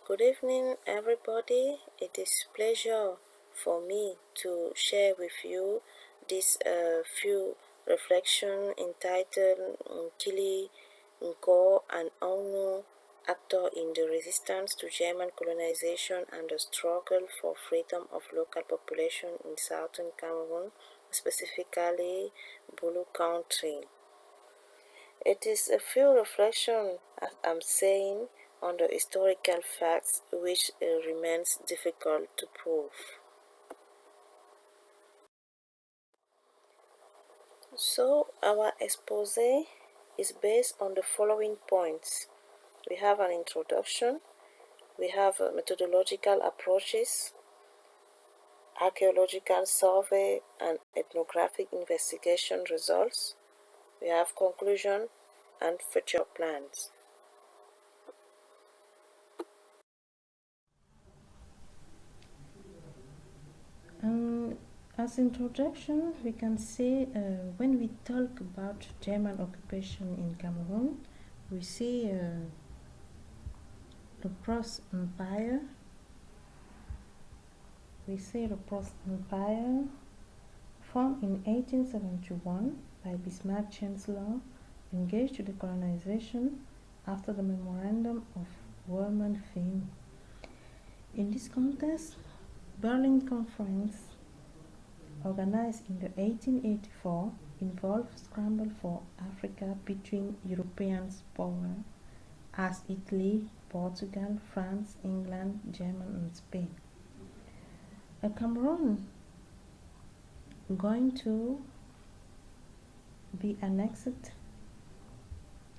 Good evening, everybody. It is pleasure for me to share with you this few reflection entitled Nkili Nko'o, an unknown actor in the resistance to German colonization and the struggle for freedom of local population in southern Cameroon, specifically Bulu country. It is a few reflection, as I'm saying, on the historical facts which remains difficult to prove. So our expose is based on the following points. We have an introduction, we have methodological approaches, archaeological survey and ethnographic investigation results, we have conclusion and future plans. As introduction, we can say when we talk about German occupation in Cameroon, we see the Prussian Empire. We see the Prussian Empire formed in 1871 by Bismarck Chancellor, engaged to the colonization after the Memorandum of Wermen-Fine. In this context, Berlin Conference, organized in the 1884, involved scramble for Africa between European powers as Italy, Portugal, France, England, Germany, and Spain. Cameroon going to be annexed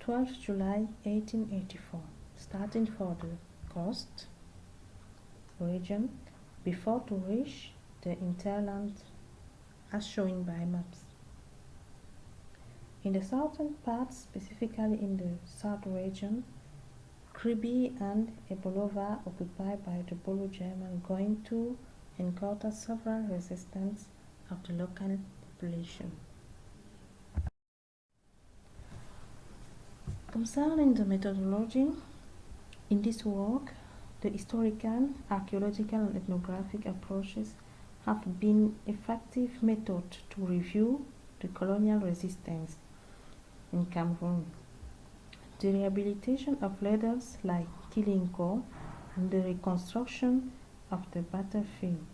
12 July 1884, starting for the coast region before to reach the hinterland as shown by maps. In the southern part, specifically in the south region, Kribi and Ebolova, occupied by the Bulu German, going to encounter several resistance of the local population. Concerning the methodology, in this work, the historical, archaeological, and ethnographic approaches have been effective methods to review the colonial resistance in Cameroon. The rehabilitation of leaders like Nkili Nko'o and the reconstruction of the battlefield.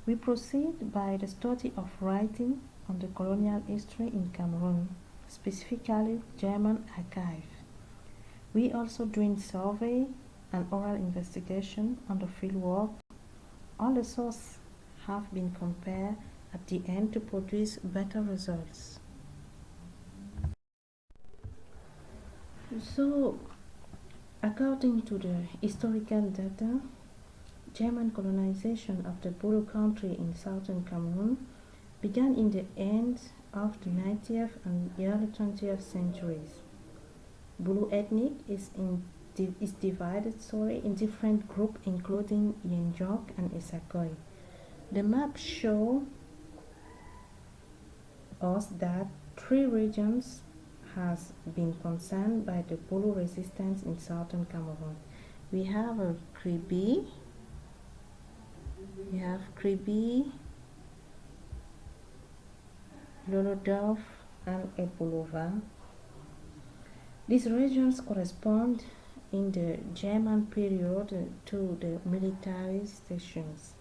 We proceed by the study of writing on the colonial history in Cameroon, specifically German archive. We also doing survey and oral investigation on the fieldwork. All the sources have been compared at the end to produce better results. So, according to the historical data, German colonization of the Bulu country in southern Cameroon began in the end of the 19th and early 20th centuries. Bulu ethnic is divided in different groups including Yenjok and Esakoi. The map shows us that 3 regions has been concerned by the Bulu resistance in southern Cameroon. We have Kribi, Lolodorf, and Ebolova. These regions correspond in the German period to the military stations.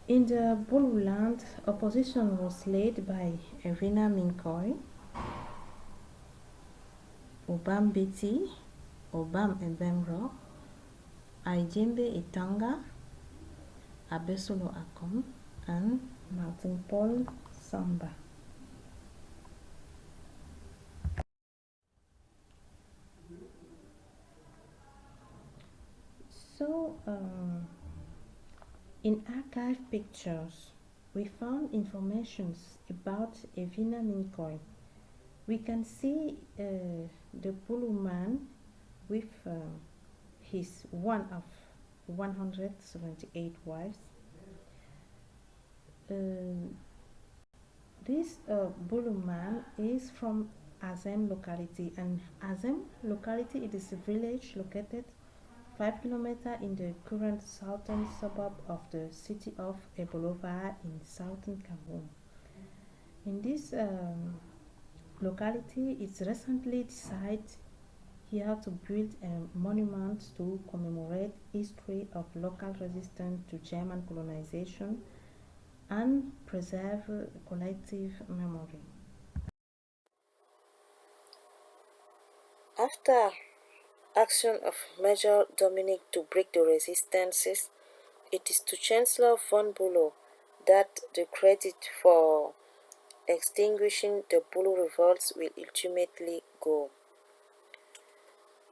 In the Bulu land, opposition was led by Nkili Nko'o, Obam Beti, Obam Ebemro, Aijembe Etanga, Abesolo Akom, and Martin Paul Samba. So, in archive pictures, we found information about Nkili Nko'o. We can see the Bulu man with his one of 178 wives. This Bulu man is from Azem locality. And Azem locality, it is a village located 5 kilometers in the current southern suburb of the city of Ebolova in southern Cameroon. In this locality, it's recently decided here to build a monument to commemorate history of local resistance to German colonization and preserve collective memory. After action of Major Dominic to break the resistances, it is to Chancellor von Bulu that the credit for extinguishing the Bulu revolts will ultimately go.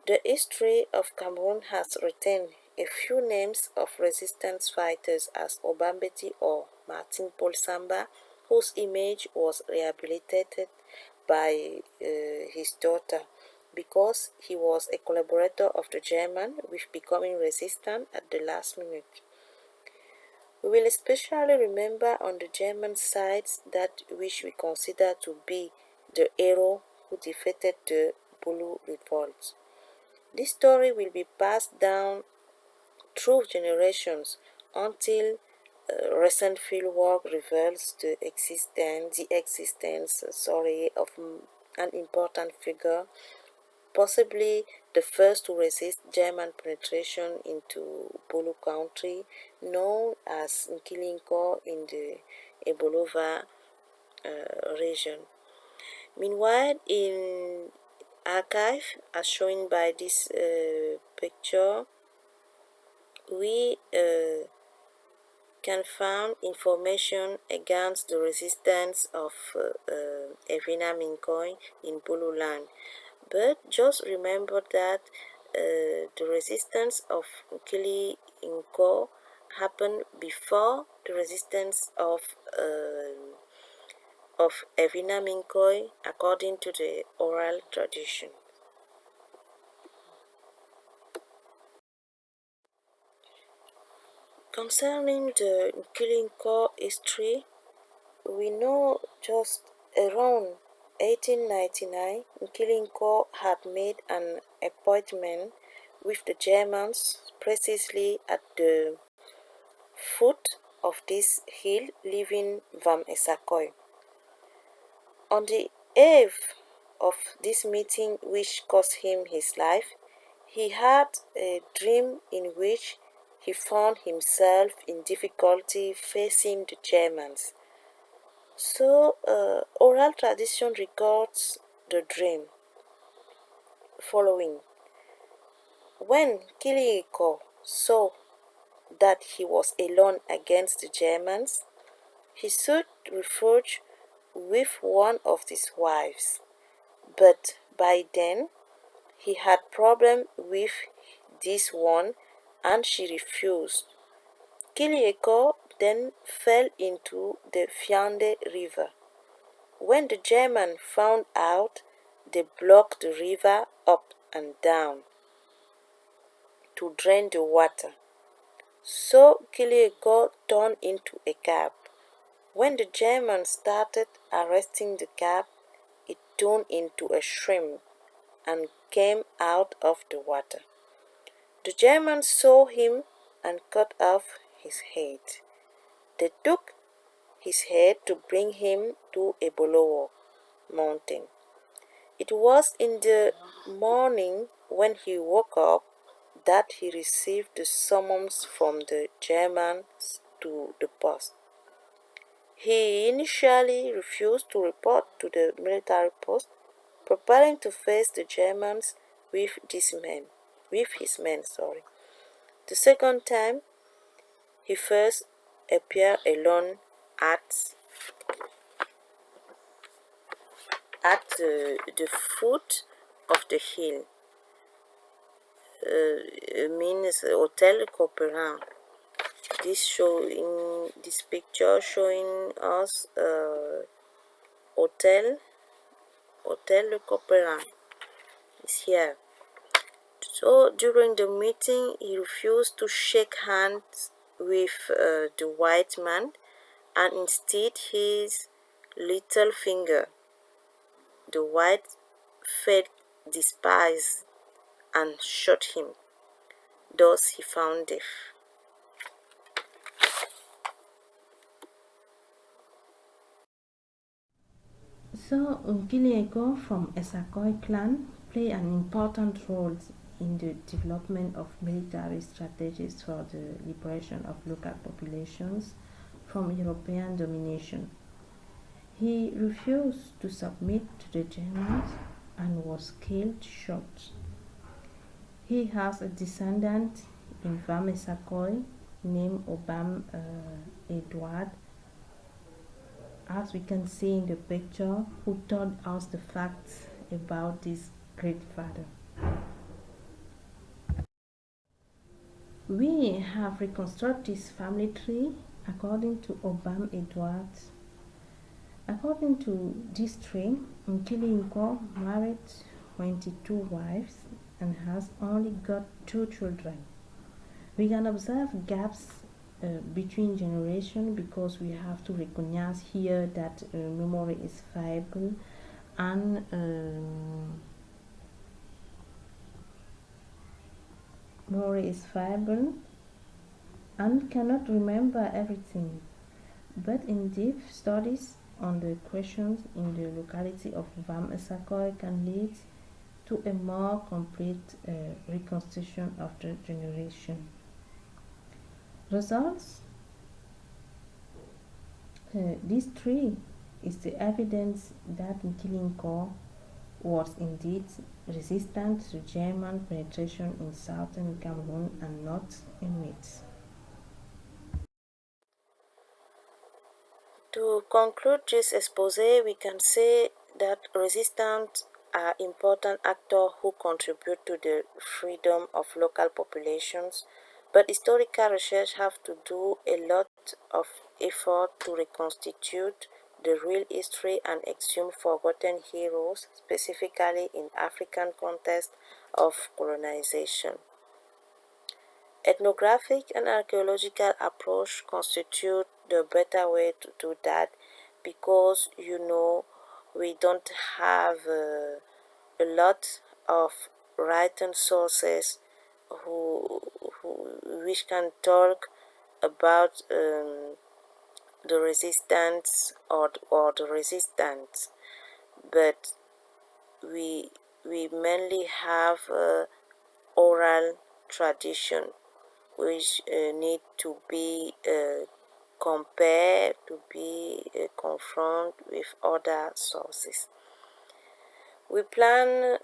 The history of Cameroon has retained a few names of resistance fighters as Obambeti or Martin Paul Samba, whose image was rehabilitated by his daughter because he was a collaborator of the German with becoming resistant at the last minute. We will especially remember on the German side that which we consider to be the hero who defeated the Bulu revolt. This story will be passed down through generations until recent fieldwork reveals the existence of an important figure, possibly the first to resist German penetration into Bulu country, known as Nkili Nko'o in the Ebolova region. Meanwhile, in archive, as shown by this picture, we can find information against the resistance of Evina Minkoy in Bulu land. But just remember that the resistance of Nkili Nko'o happened before the resistance of Evina Minkoy according to the oral tradition. Concerning the Nkili Nko'o history, we know just around 1899, Nkili Nko'o had made an appointment with the Germans precisely at the foot of this hill, leaving Vam Esakoi. On the eve of this meeting, which cost him his life, he had a dream in which he found himself in difficulty facing the Germans. So, oral tradition records the dream following. When Nkili Nko'o saw that he was alone against the Germans, he sought refuge with one of his wives, but by then he had problem with this one and she refused. Nkili Nko'o then fell into the Yaounde river. When the Germans found out, they blocked the river up and down to drain the water. So Nkili Nko'o turned into a cab. When the Germans started arresting the cab, it turned into a shrimp and came out of the water. The Germans saw him and cut off his head. They took his head to bring him to a Bolowo mountain. It was in the morning when he woke up that he received the summons from the Germans to the post. He initially refused to report to the military post, preparing to face the Germans with his men. The second time, he first appeared alone at the foot of the hill, means Hotel Coperin. This picture showing us Hotel Le Coperin is here. So during the meeting, he refused to shake hands with the white man, and instead his little finger, the white felt despised and shot him. Thus he found death. So Nkili Nko'o from Esakoi clan play an important role in the development of military strategies for the liberation of local populations from European domination. He refused to submit to the Germans and was killed short. He has a descendant in Esakoi named Obam Edward, as we can see in the picture, who told us the facts about this great father. We have reconstructed his family tree according to Obam Edward. According to this tree, Nkili Nko'o married 22 wives and has only got 2 children. We can observe gaps between generations because we have to recognize here that memory is viable and cannot remember everything. But in depth studies on the questions in the locality of Esakoi can lead to a more complete reconstruction of the generation. Results. This tree is the evidence that Nkili Nko'o was indeed resistant to German penetration in southern Cameroon and not a myth. To conclude this exposé, we can say that resistance are important actors who contribute to the freedom of local populations, but historical research have to do a lot of effort to reconstitute the real history and exhume forgotten heroes, specifically in African context of colonization. Ethnographic and archaeological approach constitute the better way to do that because we don't have a lot of written sources who, which can talk about the resistance or the resistance, but we mainly have oral tradition which need to be compared, to be confronted with other sources. We plan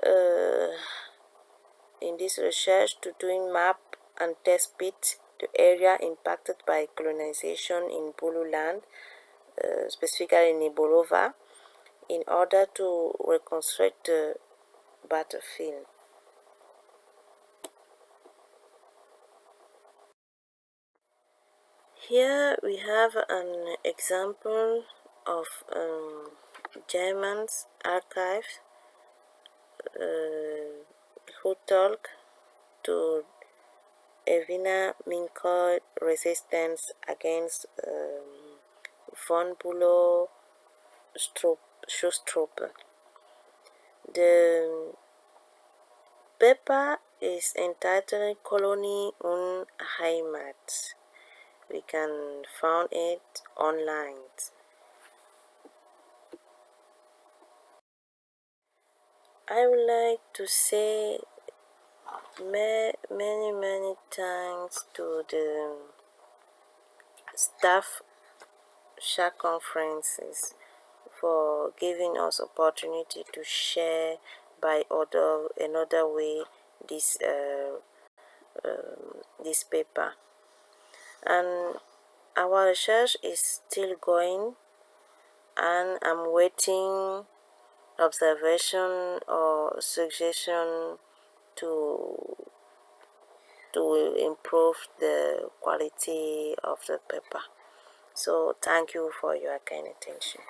in this research to doing map and test pit the area impacted by colonization in Bulu land, specifically in Ibolova, in order to reconstruct the battlefield. Here we have an example of German's archive who talk to Evina Minko resistance against von Bülow Schustruppe. The paper is entitled Colony und Heimat. We can find it online. I would like to say many thanks to the staff SHA conferences for giving us opportunity to share by another way this this paper, and our research is still going, and I'm waiting observation or suggestion to improve the quality of the paper. So thank you for your kind attention.